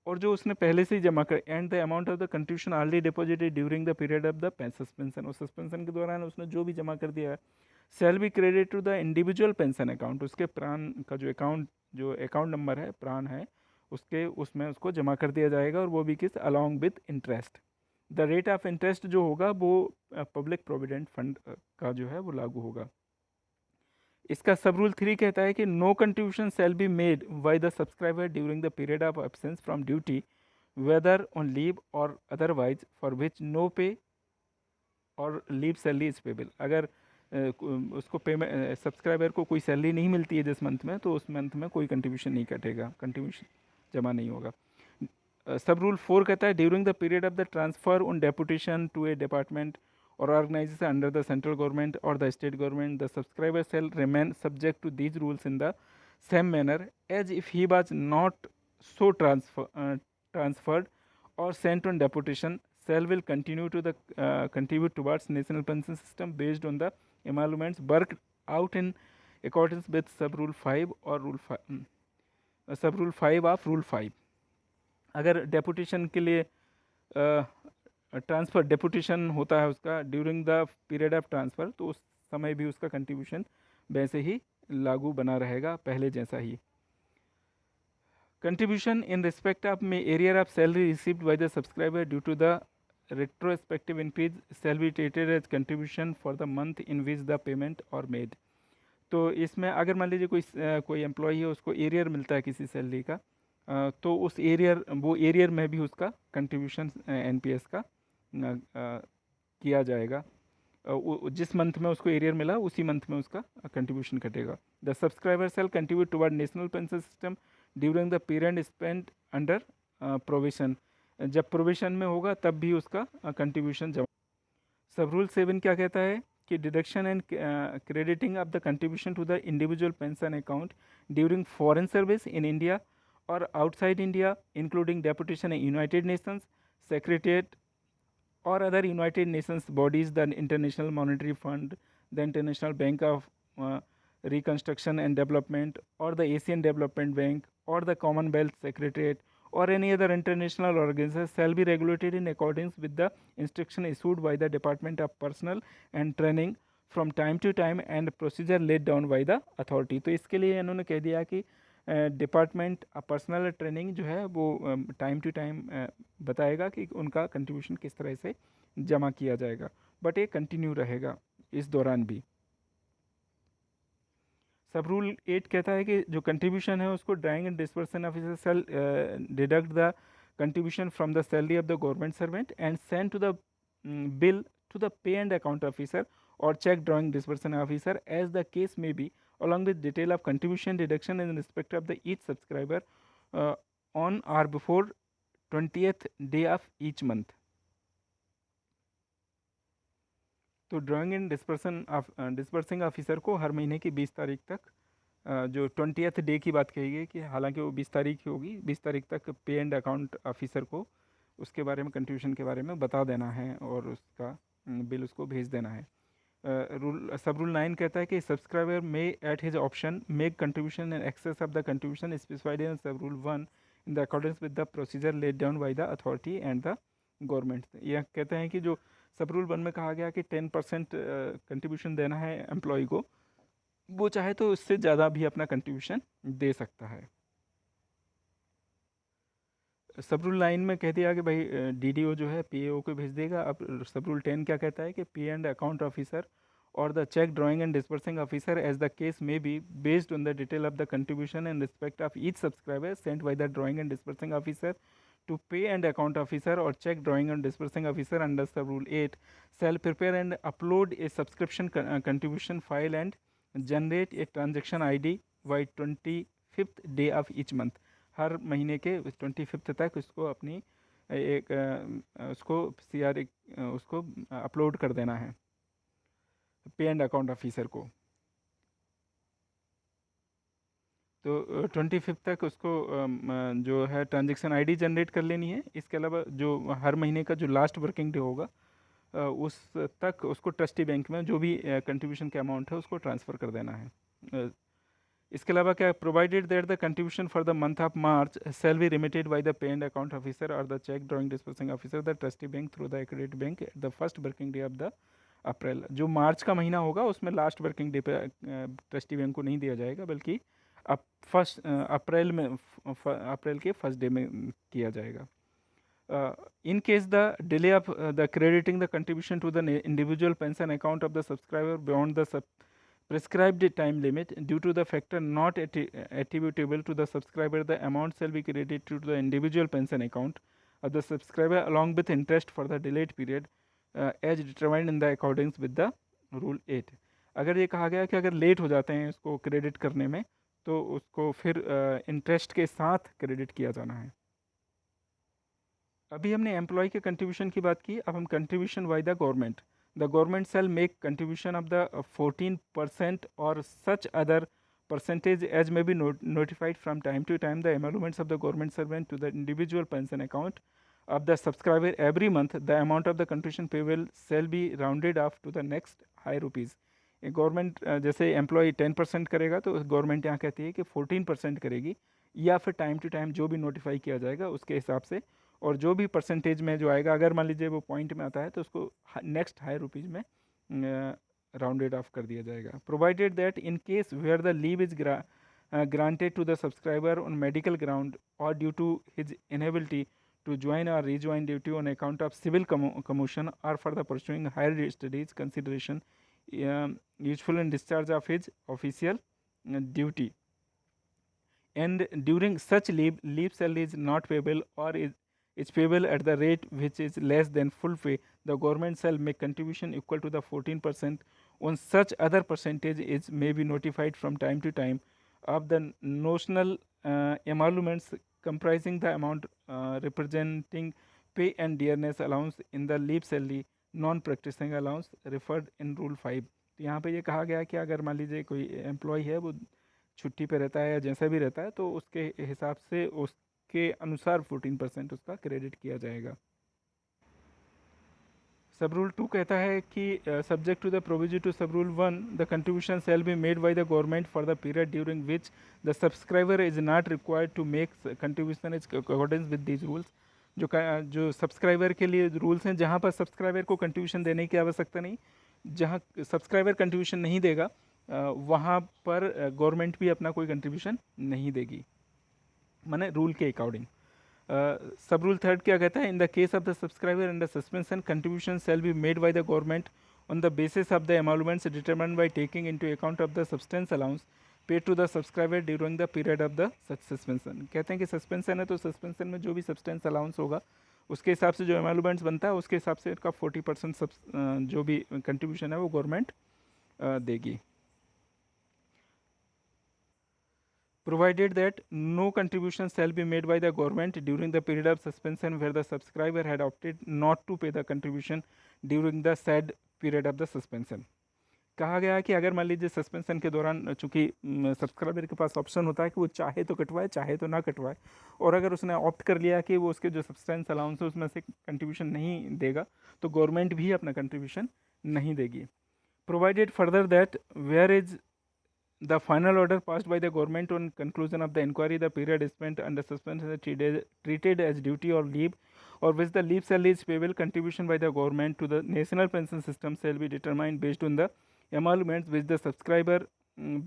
और जो उसने पहले से ही जमा कर, and the amount of the contribution already deposited during the period of the suspension, और सस्पेंशन के दौरान उसने जो भी जमा कर दिया है shall be credit to the individual pension account, उसके प्राण का जो अकाउंट नंबर है प्राण है उसके उसमें उसको जमा कर दिया जाएगा, और वो भी किस along with interest. The rate of interest जो होगा वो पब्लिक प्रोविडेंट फंड का जो है वो लागू होगा। इसका सब रूल 3 कहता है कि no contribution shall be made by the subscriber during the period of absence from duty whether on leave और otherwise for which no pay और लीव सैलरी इज पेबल। अगर उसको पेमेंट सब्सक्राइबर को कोई सैलरी नहीं मिलती है जिस मंथ में तो उस मंथ में कोई कंट्रीब्यूशन नहीं कटेगा, कंट्रीब्यूशन जमा नहीं होगा। सब रूल 4 कहता है during the period of the transfer on deputation to a department or organization under the central government or the state government, the subscriber shall remain subject to these rules in the same manner as if he was not so transferred or sent on deputation, shall will continue to the contribute towards national pension system based on the emoluments worked out in accordance with sub rule 5 or sub rule 5 of rule 5। अगर deputation के लिए transfer deputation होता है उसका during the period of transfer तो उस समय भी उसका कंट्रीब्यूशन वैसे ही लागू बना रहेगा पहले जैसा ही। Contribution in respect of may arrear of salary received by the subscriber due to the retrospective increase shall be treated as contribution for the month in which the payment are made. तो इसमें अगर मान लीजिए कोई employee है उसको arrear मिलता है किसी सैलरी का, तो उस एरियर में भी उसका कंट्रीब्यूशन एनपीएस का किया जाएगा। जिस मंथ में उसको एरियर मिला उसी मंथ में उसका कंट्रीब्यूशन कटेगा। The subscriber shall contribute toward national pension system during the period spent under provision, जब प्रोविजन में होगा तब भी उसका कंट्रीब्यूशन जमा। सब रूल 7 क्या कहता है कि deduction and crediting of the contribution to the individual pension account during foreign service in India or outside India including deputation in United Nations secretariat or other United Nations bodies, the International Monetary Fund, the International Bank of Reconstruction and Development, or the Asian Development Bank, or the Commonwealth Secretariat, or any other international organization shall be regulated in accordance with the instruction issued by the Department of Personnel and Training from time to time and procedure laid down by the authority। तो इसके लिए इन्होंने कह दिया कि department personal training जो है वो टाइम टू टाइम बताएगा कि उनका कंट्रीब्यूशन किस तरह से जमा किया जाएगा। बट ये कंटिन्यू रहेगा इस दौरान भी। सब रूल 8 कहता है कि जो कंट्रीब्यूशन है उसको drawing and disbursing officer shall deduct the contribution from the salary of the government servant and send to the bill to the pay and account officer or check drawing disbursement officer as the case may be, along with detail of contribution deduction in respect of the each subscriber on or before 20th day of each month. तो drawing and dispersing officer को हर महीने की 20 तारीख तक जो 20th day की बात कही गई कि हालांकि वो 20 तारीख ही होगी, 20 तारीख तक पे एंड अकाउंट ऑफिसर को उसके बारे में कंट्रीब्यूशन के बारे में बता देना है और उसका बिल उसको भेज देना है। सब रूल 9 कहता है कि subscriber may at his option make contribution in excess of the contribution specified in sub rule 1 in the accordance with the procedure laid down by the authority and the government. यह कहते हैं कि जो सब rule 1 में कहा गया कि 10% कंट्रीब्यूशन देना है एम्प्लॉय को, वो चाहे तो उससे ज़्यादा भी अपना कंट्रीब्यूशन दे सकता है। सब रूल 9 में कह दिया कि भाई डीडीओ जो है पीएओ को भेज देगा। अब सब रूल 10 क्या कहता है कि पी एंड अकाउंट ऑफिसर और the check drawing and disbursing officer as the case may be based on the detail of the contribution in respect of each subscriber sent by the drawing and disbursing officer to pay and account officer or check drawing and disbursing officer under sub rule 8 shall prepare and upload a subscription contribution file and generate a transaction ID by 25th day of each month। हर महीने के 25th तक उसको अपनी एक उसको CR उसको upload कर देना है पे एंड अकाउंट ऑफिसर को। तो 25 तक उसको जो है ट्रांजेक्शन आईडी जनरेट कर लेनी है। इसके अलावा जो हर महीने का जो लास्ट वर्किंग डे होगा उस तक उसको ट्रस्टी बैंक में जो भी कंट्रीब्यूशन का अमाउंट है उसको ट्रांसफ़र कर देना है। इसके अलावा क्या, provided that the contribution for the month of March shall be remitted by the pay and account officer और the check drawing disbursing officer the trustee bank through the accredit bank at the first working day of the April. जो मार्च का महीना होगा उसमें last working day पे trustee bank को नहीं दिया जाएगा, बल्कि अब फर्स्ट अप्रैल के फर्स्ट डे में किया जाएगा। In case the delay of the crediting the contribution to the individual pension account of the subscriber beyond the prescribed time limit due to the factor not attributable to the subscriber, the amount shall be credited to the individual pension account of the subscriber along with interest for the delayed period as determined in the accordance with the rule 8। अगर ये कहा गया कि अगर late हो जाते हैं इसको क्रेडिट करने में तो उसको फिर इंटरेस्ट के साथ क्रेडिट किया जाना है। अभी हमने एम्प्लॉय के कंट्रीब्यूशन की बात की, अब हम contribution by the government. The government shell make contribution of the 14% और such other percentage as may be notified from time to time the emoluments of the government servant to the individual pension account of the subscriber every month. The amount of the contribution payable shall be rounded off to the next high rupees। Government जैसे employ 10% करेगा तो government यहाँ कहती है कि 14% करेगी, या फिर टाइम टू टाइम जो भी नोटिफाई किया जाएगा उसके हिसाब से, और जो भी परसेंटेज में जो आएगा, अगर मान लीजिए वो पॉइंट में आता है तो उसको नेक्स्ट हाई रुपीज़ में राउंडेड ऑफ कर दिया जाएगा। Provided that in case where the leave is granted to the subscriber on medical ground or due to his inability to join or rejoin duty on account of civil commotion or for the pursuing higher studies consideration useful in discharge of his official duty, and during such leave salary is not payable or is payable at the rate which is less than full pay, the government shall make contribution equal to the 14% on such other percentage is may be notified from time to time of the notional emoluments comprising the amount representing pay and dearness allowance in the leave salary non practising allowance referred in rule 5। तो यहाँ पे ये कहा गया कि अगर मान लीजिए कोई एम्प्लॉय है वो छुट्टी पे रहता है या जैसा भी रहता है तो उसके हिसाब से उसके अनुसार 14% उसका क्रेडिट किया जाएगा। सब रूल 2 कहता है कि subject to the provision to sub rule 1 the contribution shall be made by the government for the period during which the subscriber is not required to make contribution is accordance with these rules. जो subscriber के लिए rules हैं जहाँ पर subscriber को contribution देने की आवश्यकता नहीं, जहाँ सब्सक्राइबर कंट्रीब्यूशन नहीं देगा वहाँ पर गवर्नमेंट भी अपना कोई कंट्रीब्यूशन नहीं देगी, माने रूल के अकॉर्डिंग। सब रूल थर्ड क्या कहता है? In the case of the subscriber under suspension contribution shall be made by the government on the basis of the emoluments determined by taking into account of the subsistence allowance paid to the subscriber during the period of the such suspension. कहते हैं कि suspension है तो suspension में जो भी substance allowance होगा उसके हिसाब से जो एमोलुमेंट्स बनता है उसके हिसाब से इसका 40% जो भी कंट्रीब्यूशन है वो गवर्नमेंट देगी. Provided that no contribution shall be made by the government during the period of suspension where the subscriber had opted not to pay the contribution during the said period of the suspension. कहा गया है कि अगर मान लीजिए suspension के दौरान चूंकि सब्सक्राइबर के पास ऑप्शन होता है कि वो चाहे तो कटवाए चाहे तो ना कटवाए, और अगर उसने ऑप्ट कर लिया कि वो उसके जो सब्सटेंस अलाउंस है उसमें से कंट्रीब्यूशन नहीं देगा तो गवर्नमेंट भी अपना कंट्रीब्यूशन नहीं देगी. Provided further that where is the final order passed by the government on conclusion of the inquiry, the period spent under suspension is treated as duty or leave, or which the leave shall is payable contribution by the government to the national pension system shall be determined based on the emoluments which the subscriber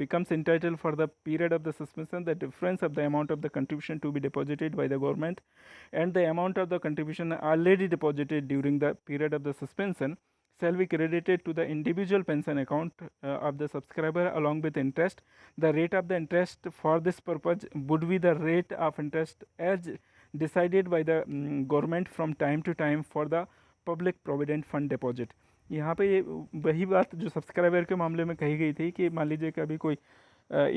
becomes entitled for the period of the suspension. The difference of the amount of the contribution to be deposited by the government and the amount of the contribution already deposited during the period of the suspension shall be credited to the individual pension account of the subscriber along with interest. The rate of the interest for this purpose would be the rate of interest as decided by the government from time to time for the public provident fund deposit. यहाँ पे ये वही बात जो subscriber के मामले में कही गई थी कि मान लीजिए कि अभी कोई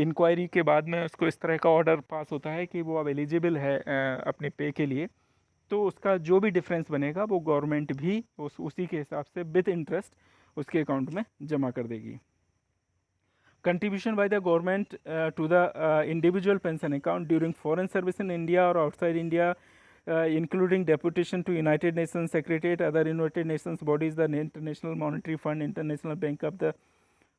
इंक्वायरी के बाद में उसको इस तरह का ऑर्डर पास होता है कि वो अब एलिजिबल है अपने पे के लिए, तो उसका जो भी डिफरेंस बनेगा वो गवर्नमेंट भी उसी के हिसाब से विद इंटरेस्ट उसके अकाउंट में जमा कर देगी. Contribution by the government to the individual pension account during foreign service in India or outside India including deputation to United Nations Secretariat, other United Nations bodies, the International Monetary Fund, International Bank of the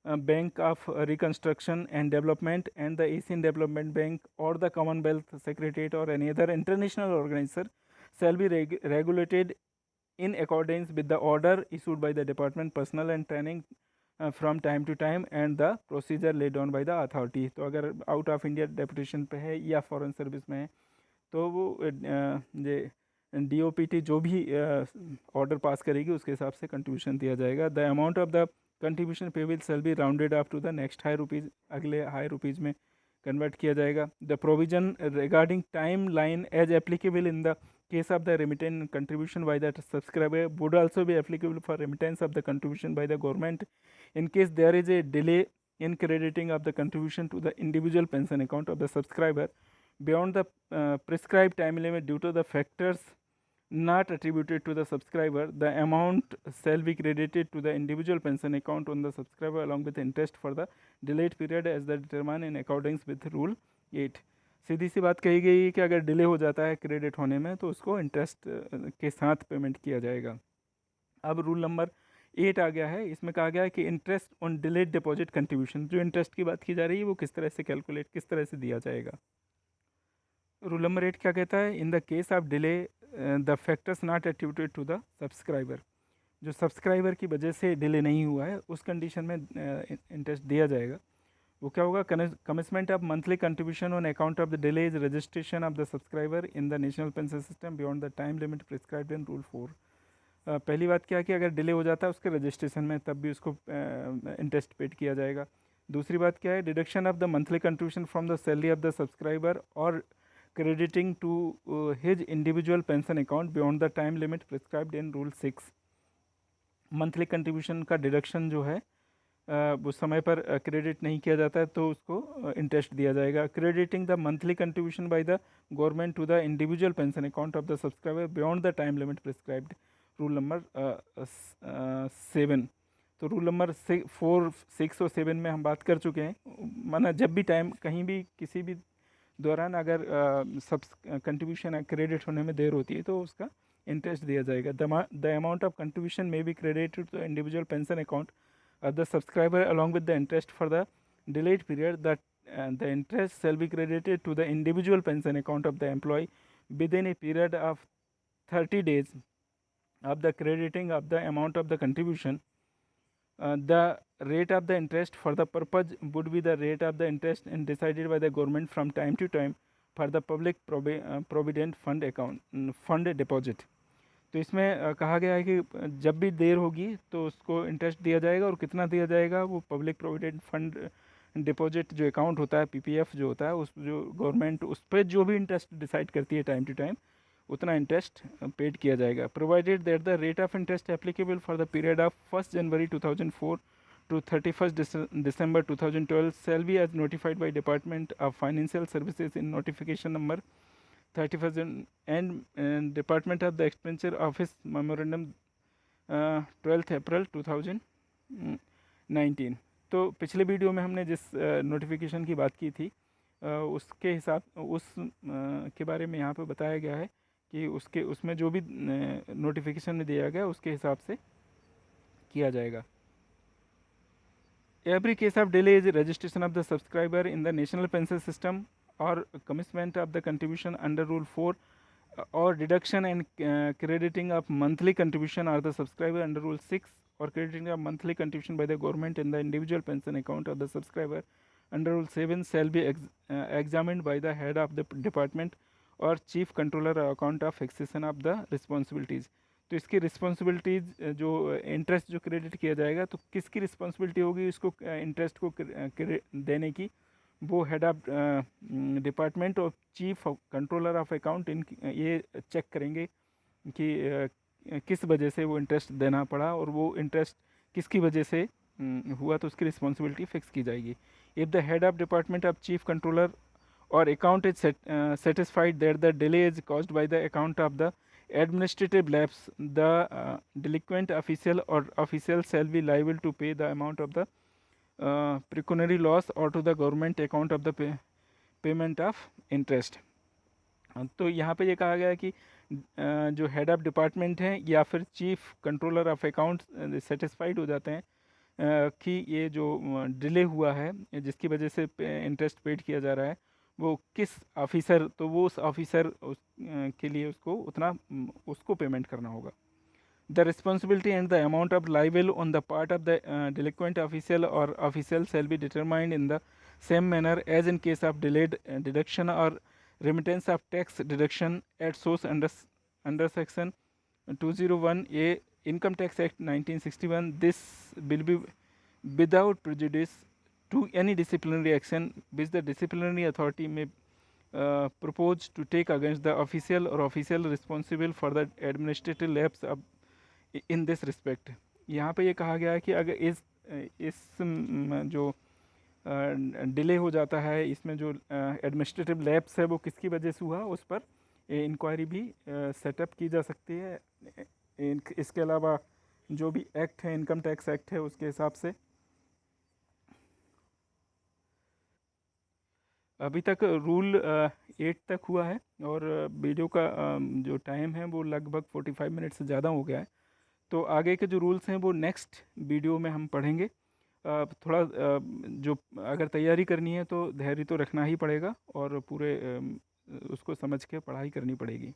Bank of Reconstruction and Development, and the Asian Development Bank or the Commonwealth Secretariat or any other international organizer shall be regulated in accordance with the order issued by the Department Personnel and Training from time to time and the procedure laid down by the authority. तो अगर out of India deputation पे है या foreign service में है तो वो DOPT जो भी ऑर्डर पास करेगी उसके हिसाब से कंट्रीब्यूशन दिया जाएगा. The amount of the contribution payable shall be rounded up to the next high rupees, अगले हाई रुपीज़ में कन्वर्ट किया जाएगा. The provision regarding timeline as applicable in the case of the remittance contribution by the subscriber would also be applicable for remittance of the contribution by the government in case there is a delay in crediting of the contribution to the individual pension account of the subscriber beyond the prescribed time limit due to the factors not attributed to the subscriber. The amount shall be credited to the individual pension account on the subscriber along with interest for the delayed period as determined in accordance with Rule 8. सीधी सी बात कही गई कि अगर delay हो जाता है credit होने में तो उसको इंटरेस्ट के साथ पेमेंट किया जाएगा. अब रूल नंबर 8 आ गया है. इसमें कहा गया है कि interest on delayed deposit contribution, जो इंटरेस्ट की बात की जा रही है वो किस तरह से कैलकुलेट, किस तरह से दिया जाएगा. रूल नंबर 8 क्या कहता है? In the case of delay the factors not attributed to the subscriber, जो सब्सक्राइबर की वजह से डिले नहीं हुआ है उस कंडीशन में इंटरेस्ट दिया जाएगा. वो क्या होगा? Commitment of monthly contribution on account of the delay is registration of the subscriber in the national pension system beyond the time limit prescribed in rule 4. पहली बात क्या है कि अगर डिले हो जाता है उसके रजिस्ट्रेशन में तब भी उसको इंटरेस्ट पेड किया जाएगा. दूसरी बात क्या है? Deduction of the monthly contribution from the salary of the subscriber or crediting to his individual pension account beyond the time limit prescribed in rule 6. Monthly contribution का डिडक्शन जो है उस समय पर क्रेडिट नहीं किया जाता है तो उसको इंटरेस्ट दिया जाएगा. Crediting the monthly contribution by the government to the individual pension account of the subscriber beyond the time limit prescribed, rule number 7. तो रूल नंबर 4, 6 और 7 में हम बात कर चुके हैं. माना जब भी टाइम कहीं भी किसी भी दौरान अगर कंट्रीब्यूशन क्रेडिट होने में देर होती है तो उसका इंटरेस्ट दिया जाएगा. The amount of contribution may be credited to individual pension account of the subscriber along with the interest for the delayed period. That the interest shall be credited to the individual pension account of the employee within a period of 30 days of the crediting of the amount of the contribution. The rate of the interest for the purpose would be the rate of the interest and decided by the government from time to time for the public provident fund account fund deposit. तो इसमें कहा गया है कि जब भी देर होगी तो उसको इंटरेस्ट दिया जाएगा, और कितना दिया जाएगा, वो पब्लिक प्रोविडेंट फंड डिपॉजिट जो अकाउंट होता है, पीपीएफ जो होता है, उस जो गवर्नमेंट उस पर जो भी इंटरेस्ट डिसाइड करती है टाइम टू टाइम, उतना इंटरेस्ट पेड किया जाएगा। Provided that the rate of interest applicable for the period of 1 January 2004 to 31st December 2012 shall be as notified by Department of Financial Services in notification number 31st and Department of the Expenditure Office Memorandum 12th April 2019। तो पिछले video में हमने जिस notification की बात की थी उसके हिसाब के बारे में यहाँ पे बताया गया है कि उसमें जो भी नोटिफिकेशन में दिया गया उसके हिसाब से किया जाएगा। Every case of delay is registration of the subscriber in the national pension system or commencement of the contribution under Rule 4 or deduction and crediting of monthly contribution or the subscriber under Rule 6 or crediting of monthly contribution by the government in the individual pension account of the subscriber under Rule 7 shall be examined by the head of the department or chief controller account of fixation of the responsibilities। तो इसकी responsibilities जो interest जो credit किया जाएगा, तो किसकी responsibility होगी इसको इंटरेस्ट को देने की, वो हेड ऑफ डिपार्टमेंट और चीफ कंट्रोलर ऑफ अकाउंट ये चेक करेंगे कि किस वजह से वो इंटरेस्ट देना पड़ा और वो इंटरेस्ट किसकी वजह से हुआ, तो उसकी रिस्पॉन्सिबिलिटी फिक्स की जाएगी। If the head of department of chief controller or account is satisfied that the delay is caused by the account of the administrative lapse, the delinquent official or official shall be liable to pay the amount of the pecuniary loss or to the government account of the payment of interest। तो यहाँ पे ये कहा गया है कि जो head of department हैं या फिर chief controller of account satisfied हो जाते हैं कि ये जो डिले हुआ है जिसकी वजह से इंटरेस्ट पेड किया जा रहा है वो किस ऑफिसर, तो वो उस ऑफिसर के लिए उसको पेमेंट करना होगा। The responsibility and the amount of liable on the part of the delinquent official or official shall be determined in the same manner as in case of delayed deduction or remittance of tax deduction at source under section 201A income tax act 1961। This will be without prejudice to any disciplinary action which the disciplinary authority may propose to take against the official or official responsible for the administrative lapse of in this respect। यहाँ पे ये कहा गया है कि अगर इस जो डिले हो जाता है, इसमें जो एडमिनिस्ट्रेटिव लैप्स है वो किसकी वजह से हुआ, उस पर इंक्वायरी भी सेटअप की जा सकती है। इसके अलावा जो भी एक्ट है, इनकम टैक्स एक्ट है, उसके हिसाब से अभी तक रूल 8 तक हुआ है और वीडियो का जो टाइम है वो लगभग 45 मिनट से ज़्यादा हो गया है। तो आगे के जो रूल्स हैं वो नेक्स्ट वीडियो में हम पढ़ेंगे। थोड़ा जो अगर तैयारी करनी है तो धैर्य तो रखना ही पड़ेगा और पूरे उसको समझ के पढ़ाई करनी पड़ेगी।